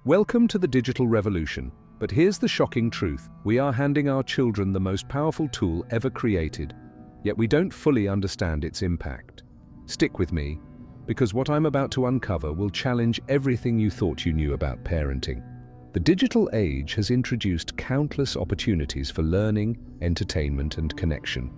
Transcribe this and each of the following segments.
Welcome to the digital revolution. But here's the shocking truth. We are handing our children the most powerful tool ever created, yet we don't fully understand its impact. Stick with me, because what I'm about to uncover will challenge everything you thought you knew about parenting. The digital age has introduced countless opportunities for learning, entertainment, and connection.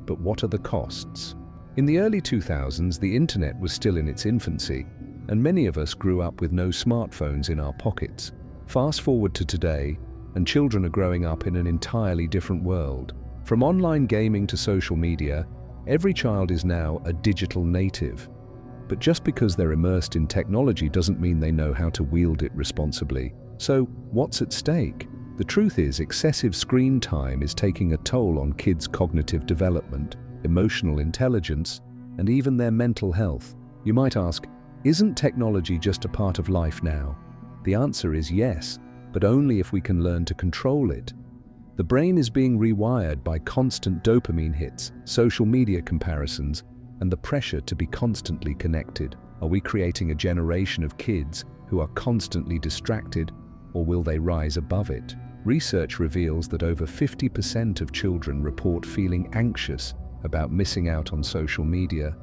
But what are the costs? In the early 2000s, the internet was still in its infancy, and many of us grew up with no smartphones in our pockets. Fast forward to today, and children are growing up in an entirely different world. From online gaming to social media, every child is now a digital native. But just because they're immersed in technology doesn't mean they know how to wield it responsibly. So, what's at stake? The truth is, excessive screen time is taking a toll on kids' cognitive development, emotional intelligence, and even their mental health. You might ask, isn't technology just a part of life now? The answer is yes, but only if we can learn to control it. The brain is being rewired by constant dopamine hits, social media comparisons, and the pressure to be constantly connected. Are we creating a generation of kids who are constantly distracted, or will they rise above it? Research reveals that over 50% of children report feeling anxious about missing out on social media,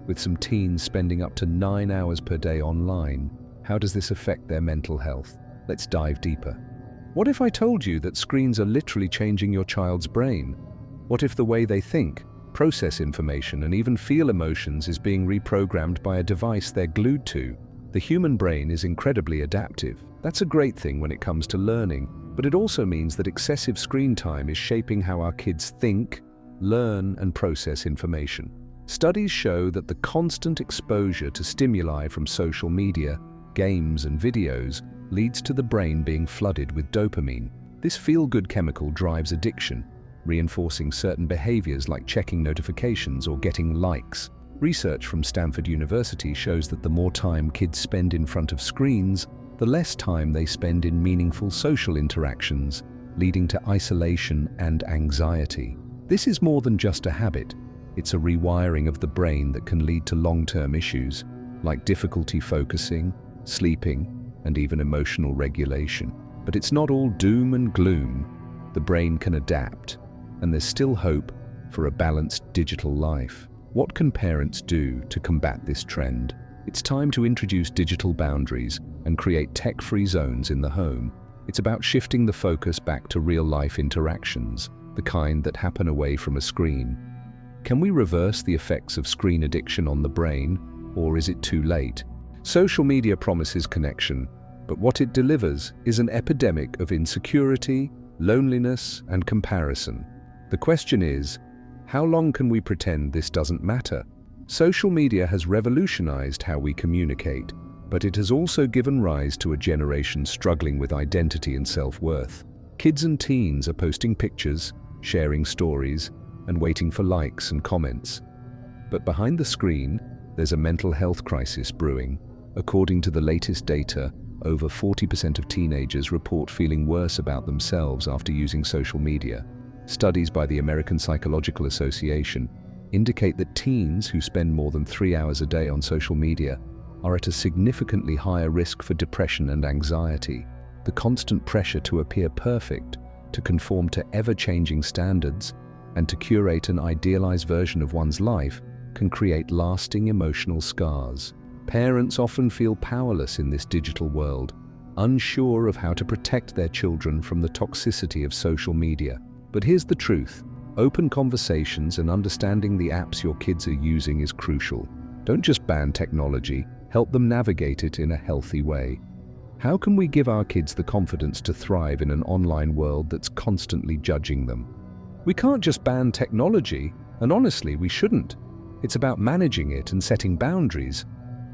with some teens spending up to 9 hours per day online. How does this affect their mental health? Let's dive deeper. What if I told you that screens are literally changing your child's brain? What if the way they think, process information, and even feel emotions is being reprogrammed by a device they're glued to? The human brain is incredibly adaptive. That's a great thing when it comes to learning, but it also means that excessive screen time is shaping how our kids think, learn, and process information. Studies show that the constant exposure to stimuli from social media, games, and videos leads to the brain being flooded with dopamine. This feel-good chemical drives addiction, reinforcing certain behaviors like checking notifications or getting likes. Research from Stanford University shows that the more time kids spend in front of screens, the less time they spend in meaningful social interactions, leading to isolation and anxiety. This is more than just a habit. It's a rewiring of the brain that can lead to long-term issues, like difficulty focusing, sleeping, and even emotional regulation. But it's not all doom and gloom. The brain can adapt, and there's still hope for a balanced digital life. What can parents do to combat this trend? It's time to introduce digital boundaries and create tech-free zones in the home. It's about shifting the focus back to real-life interactions, the kind that happen away from a screen. Can we reverse the effects of screen addiction on the brain, or is it too late? Social media promises connection, but what it delivers is an epidemic of insecurity, loneliness, and comparison. The question is, how long can we pretend this doesn't matter? Social media has revolutionized how we communicate, but it has also given rise to a generation struggling with identity and self-worth. Kids and teens are posting pictures, sharing stories, and waiting for likes and comments. But behind the screen, there's a mental health crisis brewing. According to the latest data, over 40% of teenagers report feeling worse about themselves after using social media. Studies by the American Psychological Association indicate that teens who spend more than 3 hours a day on social media are at a significantly higher risk for depression and anxiety. The constant pressure to appear perfect, to conform to ever-changing standards, and to curate an idealized version of one's life can create lasting emotional scars. Parents often feel powerless in this digital world, unsure of how to protect their children from the toxicity of social media. But here's the truth. Open conversations and understanding the apps your kids are using is crucial. Don't just ban technology, help them navigate it in a healthy way. How can we give our kids the confidence to thrive in an online world that's constantly judging them? We can't just ban technology, and honestly, we shouldn't. It's about managing it and setting boundaries.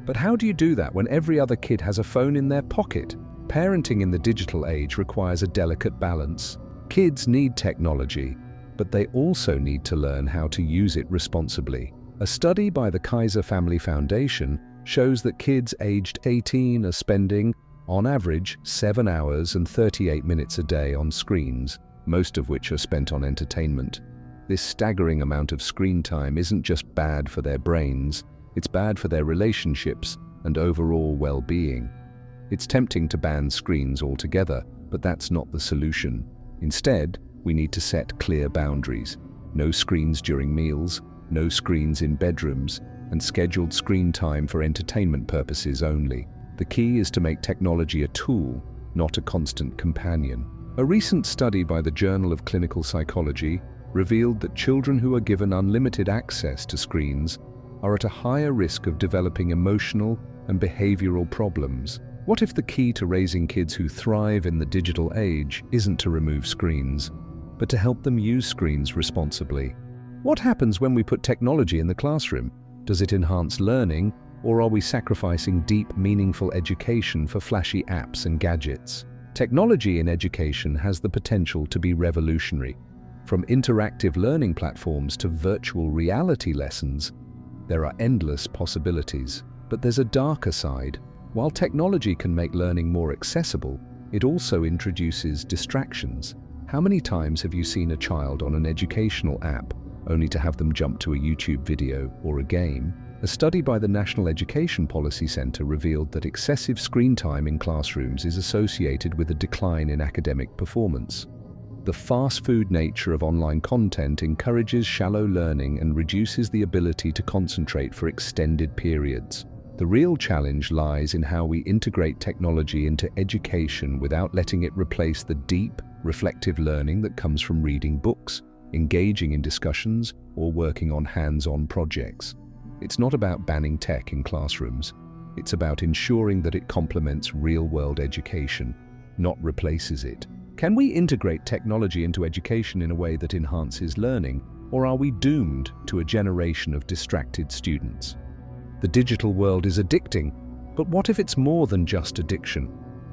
But how do you do that when every other kid has a phone in their pocket? Parenting in the digital age requires a delicate balance. Kids need technology, but they also need to learn how to use it responsibly. A study by the Kaiser Family Foundation shows that kids aged 18 are spending, on average, 7 hours and 38 minutes a day on screens, most of which are spent on entertainment. This staggering amount of screen time isn't just bad for their brains, it's bad for their relationships and overall well-being. It's tempting to ban screens altogether, but that's not the solution. Instead, we need to set clear boundaries. No screens during meals, no screens in bedrooms, and scheduled screen time for entertainment purposes only. The key is to make technology a tool, not a constant companion. A recent study by the Journal of Clinical Psychology revealed that children who are given unlimited access to screens are at a higher risk of developing emotional and behavioral problems. What if the key to raising kids who thrive in the digital age isn't to remove screens, but to help them use screens responsibly? What happens when we put technology in the classroom? Does it enhance learning, or are we sacrificing deep, meaningful education for flashy apps and gadgets? Technology in education has the potential to be revolutionary. From interactive learning platforms to virtual reality lessons, there are endless possibilities. But there's a darker side. While technology can make learning more accessible, it also introduces distractions. How many times have you seen a child on an educational app only to have them jump to a YouTube video or a game? A study by the National Education Policy Center revealed that excessive screen time in classrooms is associated with a decline in academic performance. The fast food nature of online content encourages shallow learning and reduces the ability to concentrate for extended periods. The real challenge lies in how we integrate technology into education without letting it replace the deep, reflective learning that comes from reading books, engaging in discussions, or working on hands-on projects. It's not about banning tech in classrooms. It's about ensuring that it complements real-world education, not replaces it. Can we integrate technology into education in a way that enhances learning, or are we doomed to a generation of distracted students? The digital world is addicting, but what if it's more than just addiction?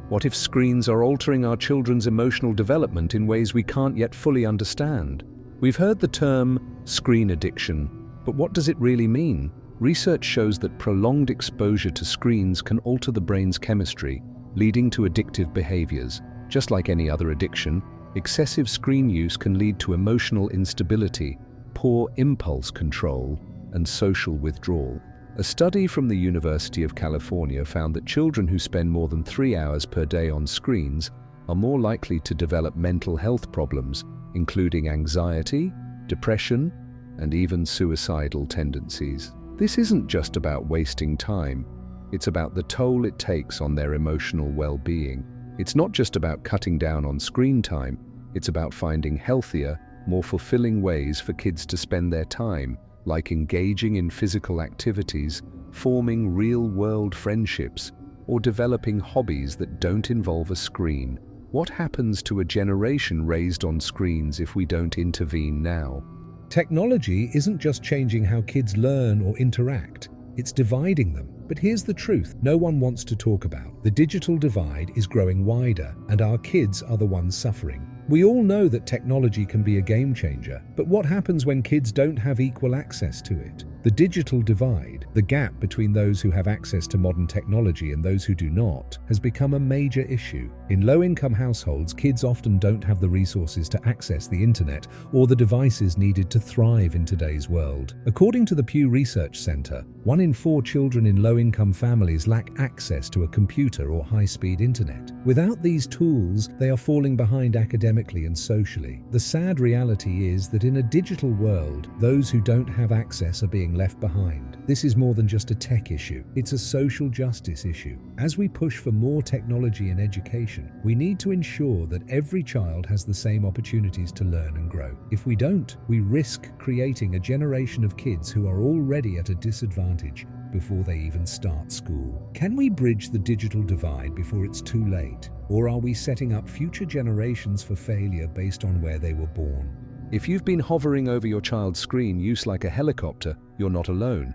What if screens are altering our children's emotional development in ways we can't yet fully understand? We've heard the term screen addiction, but what does it really mean? Research shows that prolonged exposure to screens can alter the brain's chemistry, leading to addictive behaviors. Just like any other addiction, excessive screen use can lead to emotional instability, poor impulse control, and social withdrawal. A study from the University of California found that children who spend more than 3 hours per day on screens are more likely to develop mental health problems, including anxiety, depression, and even suicidal tendencies. This isn't just about wasting time, it's about the toll it takes on their emotional well-being. It's not just about cutting down on screen time, it's about finding healthier, more fulfilling ways for kids to spend their time, like engaging in physical activities, forming real-world friendships, or developing hobbies that don't involve a screen. What happens to a generation raised on screens if we don't intervene now? Technology isn't just changing how kids learn or interact, it's dividing them. But here's the truth no one wants to talk about. The digital divide is growing wider, and our kids are the ones suffering. We all know that technology can be a game changer, but what happens when kids don't have equal access to it? The digital divide, the gap between those who have access to modern technology and those who do not, has become a major issue. In low-income households, kids often don't have the resources to access the internet or the devices needed to thrive in today's world. According to the Pew Research Center, 1 in 4 children in low-income families lack access to a computer or high-speed internet. Without these tools, they are falling behind academically and socially. The sad reality is that in a digital world, those who don't have access are being left behind. This is more than just a tech issue, it's a social justice issue. As we push for more technology in education, we need to ensure that every child has the same opportunities to learn and grow. If we don't, we risk creating a generation of kids who are already at a disadvantage before they even start school. Can we bridge the digital divide before it's too late? Or are we setting up future generations for failure based on where they were born? If you've been hovering over your child's screen use like a helicopter, you're not alone.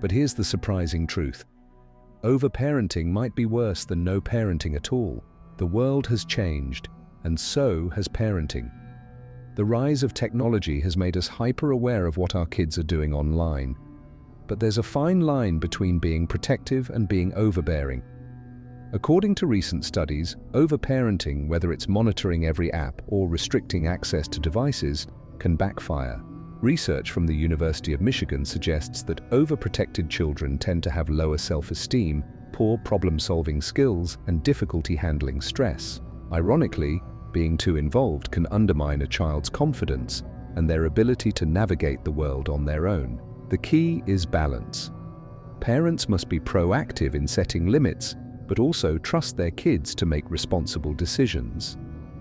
But here's the surprising truth. Overparenting might be worse than no parenting at all. The world has changed, and so has parenting. The rise of technology has made us hyper-aware of what our kids are doing online. But there's a fine line between being protective and being overbearing. According to recent studies, overparenting, whether it's monitoring every app or restricting access to devices, can backfire. Research from the University of Michigan suggests that overprotected children tend to have lower self-esteem, poor problem-solving skills and difficulty handling stress. Ironically, being too involved can undermine a child's confidence and their ability to navigate the world on their own. The key is balance. Parents must be proactive in setting limits, but also trust their kids to make responsible decisions.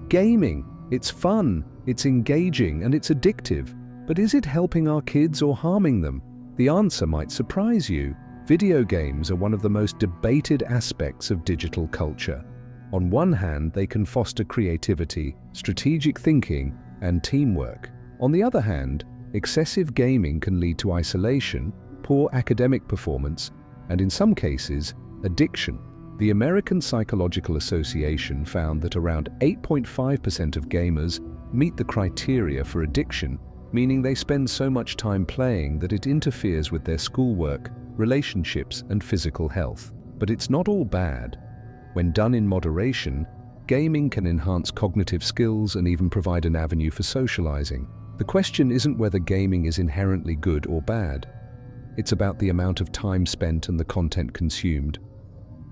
Gaming, it's fun, it's engaging, and it's addictive. But is it helping our kids or harming them? The answer might surprise you. Video games are one of the most debated aspects of digital culture. On one hand, they can foster creativity, strategic thinking, and teamwork. On the other hand, excessive gaming can lead to isolation, poor academic performance, and in some cases, addiction. The American Psychological Association found that around 8.5% of gamers meet the criteria for addiction, meaning they spend so much time playing that it interferes with their schoolwork, relationships, and physical health. But it's not all bad. When done in moderation, gaming can enhance cognitive skills and even provide an avenue for socializing. The question isn't whether gaming is inherently good or bad. It's about the amount of time spent and the content consumed.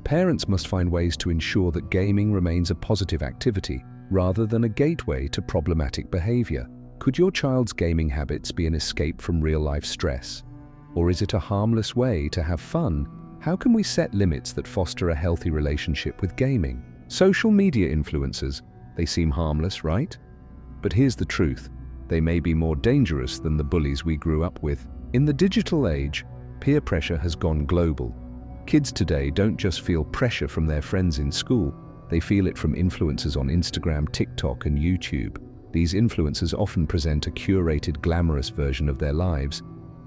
Parents must find ways to ensure that gaming remains a positive activity rather than a gateway to problematic behavior. Could your child's gaming habits be an escape from real-life stress? Or is it a harmless way to have fun? How can we set limits that foster a healthy relationship with gaming? Social media influencers, they seem harmless, right? But here's the truth. They may be more dangerous than the bullies we grew up with. In the digital age, peer pressure has gone global. Kids today don't just feel pressure from their friends in school, they feel it from influencers on Instagram, TikTok, and YouTube. These influencers often present a curated, glamorous version of their lives,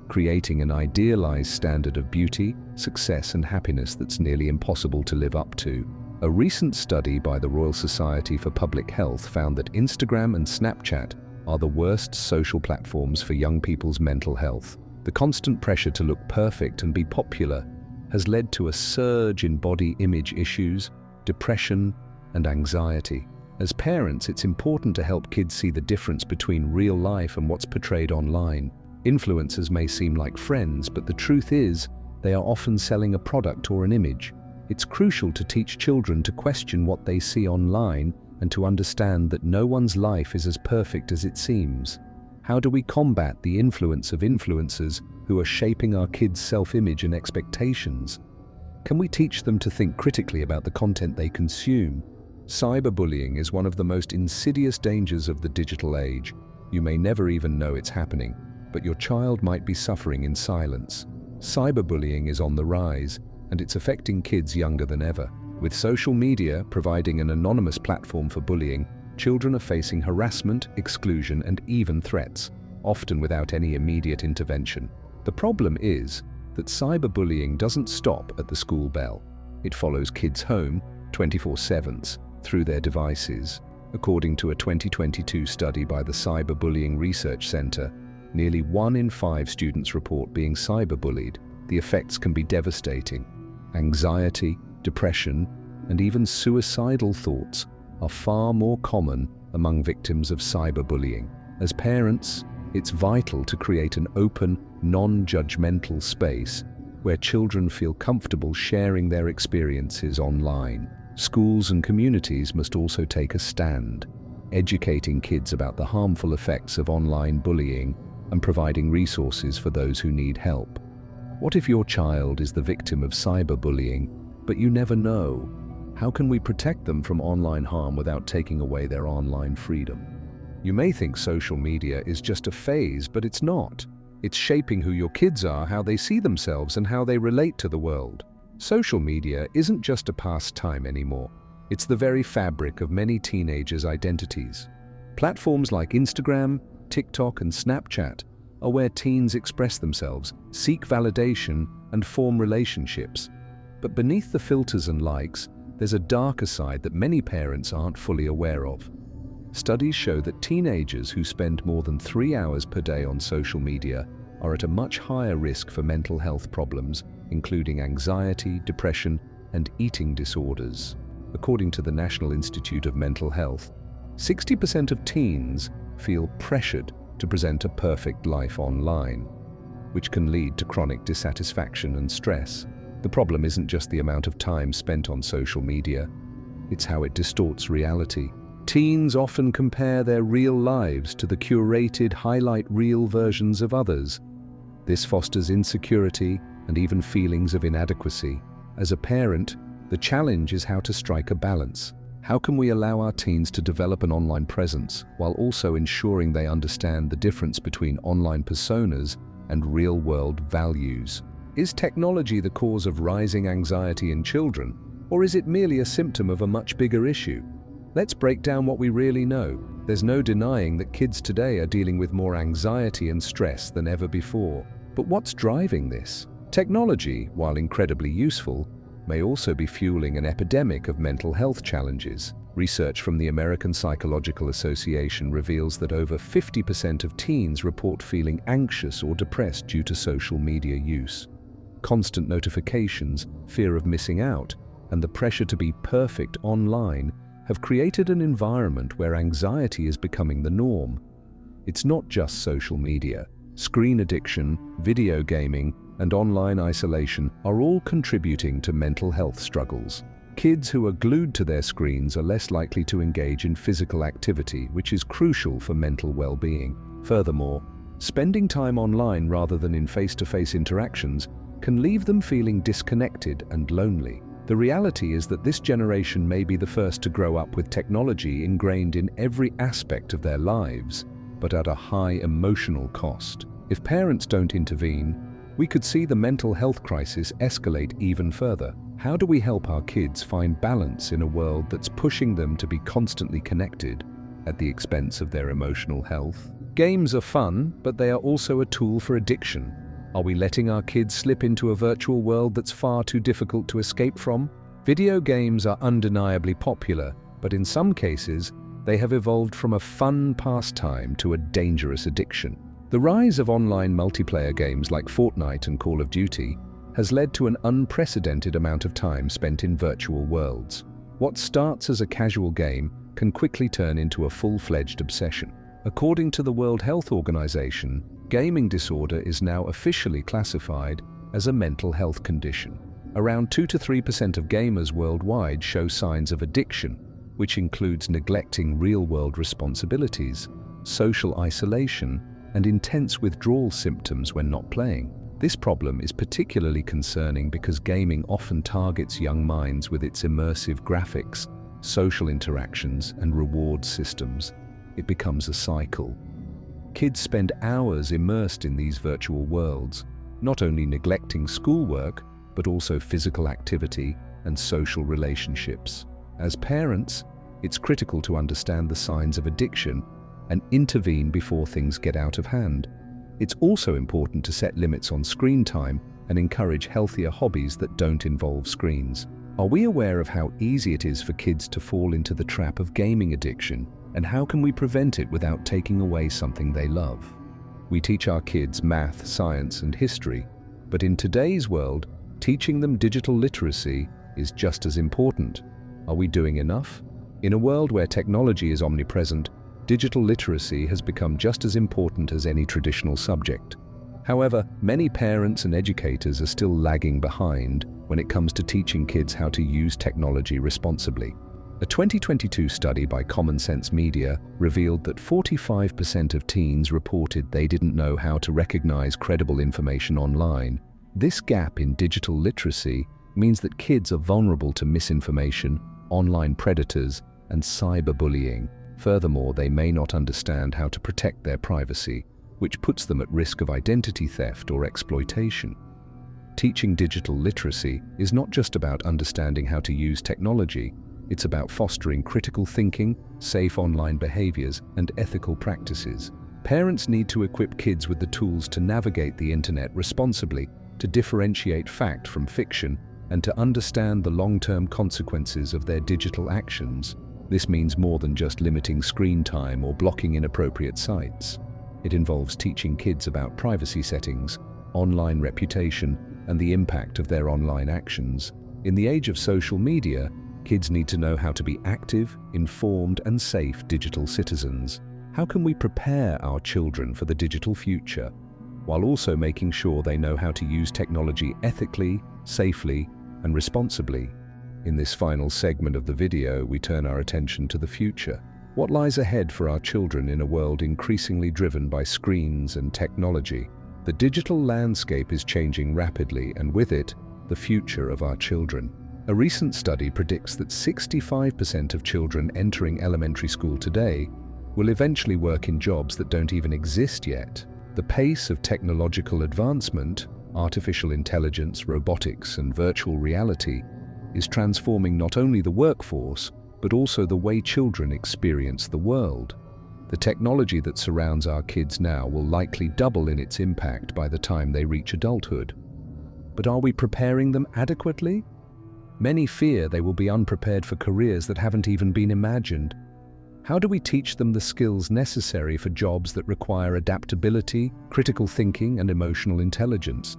creating an idealized standard of beauty, success, and happiness that's nearly impossible to live up to. A recent study by the Royal Society for Public Health found that Instagram and Snapchat are the worst social platforms for young people's mental health. The constant pressure to look perfect and be popular has led to a surge in body image issues, depression, and anxiety. As parents, it's important to help kids see the difference between real life and what's portrayed online. Influencers may seem like friends, but the truth is, they are often selling a product or an image. It's crucial to teach children to question what they see online and to understand that no one's life is as perfect as it seems. How do we combat the influence of influencers who are shaping our kids' self-image and expectations? Can we teach them to think critically about the content they consume? Cyberbullying is one of the most insidious dangers of the digital age. You may never even know it's happening, but your child might be suffering in silence. Cyberbullying is on the rise, and it's affecting kids younger than ever. With social media providing an anonymous platform for bullying, children are facing harassment, exclusion, and even threats, often without any immediate intervention. The problem is that cyberbullying doesn't stop at the school bell. It follows kids home 24/7 through their devices. According to a 2022 study by the Cyberbullying Research Center, nearly 1 in 5 students report being cyberbullied. The effects can be devastating. Anxiety, depression, and even suicidal thoughts are far more common among victims of cyberbullying. As parents, it's vital to create an open, non-judgmental space where children feel comfortable sharing their experiences online. Schools and communities must also take a stand, educating kids about the harmful effects of online bullying and providing resources for those who need help. What if your child is the victim of cyberbullying, but you never know? How can we protect them from online harm without taking away their online freedom? You may think social media is just a phase, but it's not. It's shaping who your kids are, how they see themselves, and how they relate to the world. Social media isn't just a pastime anymore. It's the very fabric of many teenagers' identities. Platforms like Instagram, TikTok, and Snapchat are where teens express themselves, seek validation, and form relationships. But beneath the filters and likes, there's a darker side that many parents aren't fully aware of. Studies show that teenagers who spend more than 3 hours per day on social media are at a much higher risk for mental health problems, including anxiety, depression, and eating disorders. According to the National Institute of Mental Health, 60% of teens feel pressured to present a perfect life online, which can lead to chronic dissatisfaction and stress. The problem isn't just the amount of time spent on social media, it's how it distorts reality. Teens often compare their real lives to the curated highlight reel versions of others. This fosters insecurity and even feelings of inadequacy. As a parent, the challenge is how to strike a balance. How can we allow our teens to develop an online presence while also ensuring they understand the difference between online personas and real-world values? Is technology the cause of rising anxiety in children, or is it merely a symptom of a much bigger issue? Let's break down what we really know. There's no denying that kids today are dealing with more anxiety and stress than ever before. But what's driving this? Technology, while incredibly useful, may also be fueling an epidemic of mental health challenges. Research from the American Psychological Association reveals that over 50% of teens report feeling anxious or depressed due to social media use. Constant notifications, fear of missing out, and the pressure to be perfect online have created an environment where anxiety is becoming the norm. It's not just social media. Screen addiction, video gaming, and online isolation are all contributing to mental health struggles. Kids who are glued to their screens are less likely to engage in physical activity, which is crucial for mental well-being. Furthermore, spending time online rather than in face-to-face interactions can leave them feeling disconnected and lonely. The reality is that this generation may be the first to grow up with technology ingrained in every aspect of their lives, but at a high emotional cost. If parents don't intervene, we could see the mental health crisis escalate even further. How do we help our kids find balance in a world that's pushing them to be constantly connected at the expense of their emotional health? Games are fun, but they are also a tool for addiction. Are we letting our kids slip into a virtual world that's far too difficult to escape from? Video games are undeniably popular, but in some cases, they have evolved from a fun pastime to a dangerous addiction. The rise of online multiplayer games like Fortnite and Call of Duty has led to an unprecedented amount of time spent in virtual worlds. What starts as a casual game can quickly turn into a full-fledged obsession. According to the World Health Organization, gaming disorder is now officially classified as a mental health condition. Around 2 to 3% of gamers worldwide show signs of addiction, which includes neglecting real-world responsibilities, social isolation, and intense withdrawal symptoms when not playing. This problem is particularly concerning because gaming often targets young minds with its immersive graphics, social interactions, and reward systems. It becomes a cycle. Kids spend hours immersed in these virtual worlds, not only neglecting schoolwork, but also physical activity and social relationships. As parents, it's critical to understand the signs of addiction and intervene before things get out of hand. It's also important to set limits on screen time and encourage healthier hobbies that don't involve screens. Are we aware of how easy it is for kids to fall into the trap of gaming addiction, and how can we prevent it without taking away something they love? We teach our kids math, science, and history, but in today's world, teaching them digital literacy is just as important. Are we doing enough? In a world where technology is omnipresent, digital literacy has become just as important as any traditional subject. However, many parents and educators are still lagging behind when it comes to teaching kids how to use technology responsibly. A 2022 study by Common Sense Media revealed that 45% of teens reported they didn't know how to recognize credible information online. This gap in digital literacy means that kids are vulnerable to misinformation, online predators, and cyberbullying. Furthermore, they may not understand how to protect their privacy, which puts them at risk of identity theft or exploitation. Teaching digital literacy is not just about understanding how to use technology, it's about fostering critical thinking, safe online behaviors, and ethical practices. Parents need to equip kids with the tools to navigate the internet responsibly, to differentiate fact from fiction, and to understand the long-term consequences of their digital actions. This means more than just limiting screen time or blocking inappropriate sites. It involves teaching kids about privacy settings, online reputation, and the impact of their online actions. In the age of social media, kids need to know how to be active, informed, and safe digital citizens. How can we prepare our children for the digital future? while also making sure they know how to use technology ethically, safely, and responsibly. In this final segment of the video, we turn our attention to the future. What lies ahead for our children in a world increasingly driven by screens and technology? The digital landscape is changing rapidly, and with it, the future of our children. A recent study predicts that 65% of children entering elementary school today will eventually work in jobs that don't even exist yet. The pace of technological advancement, artificial intelligence, robotics, and virtual reality is transforming not only the workforce, but also the way children experience the world. The technology that surrounds our kids now will likely double in its impact by the time they reach adulthood. But are we preparing them adequately? Many fear they will be unprepared for careers that haven't even been imagined. How do we teach them the skills necessary for jobs that require adaptability, critical thinking, and emotional intelligence?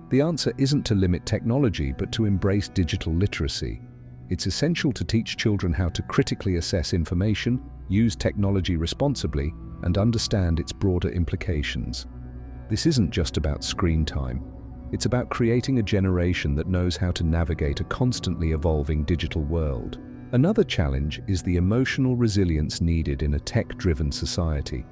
The answer isn't to limit technology, but to embrace digital literacy. It's essential to teach children how to critically assess information, use technology responsibly, and understand its broader implications. This isn't just about screen time. It's about creating a generation that knows how to navigate a constantly evolving digital world. Another challenge is the emotional resilience needed in a tech-driven society.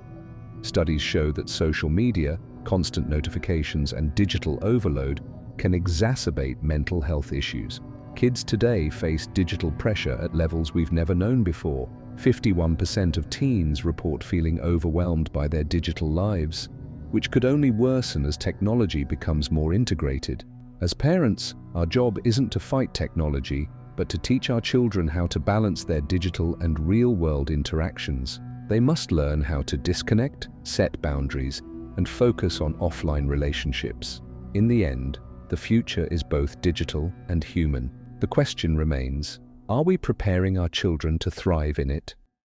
Studies show that social media, constant notifications, and digital overload can exacerbate mental health issues. Kids today face digital pressure at levels we've never known before. 51% of teens report feeling overwhelmed by their digital lives, which could only worsen as technology becomes more integrated. As parents, our job isn't to fight technology, but to teach our children how to balance their digital and real-world interactions. They must learn how to disconnect, set boundaries, and focus on offline relationships. In the end, the future is both digital and human. The question remains, are we preparing our children to thrive in it?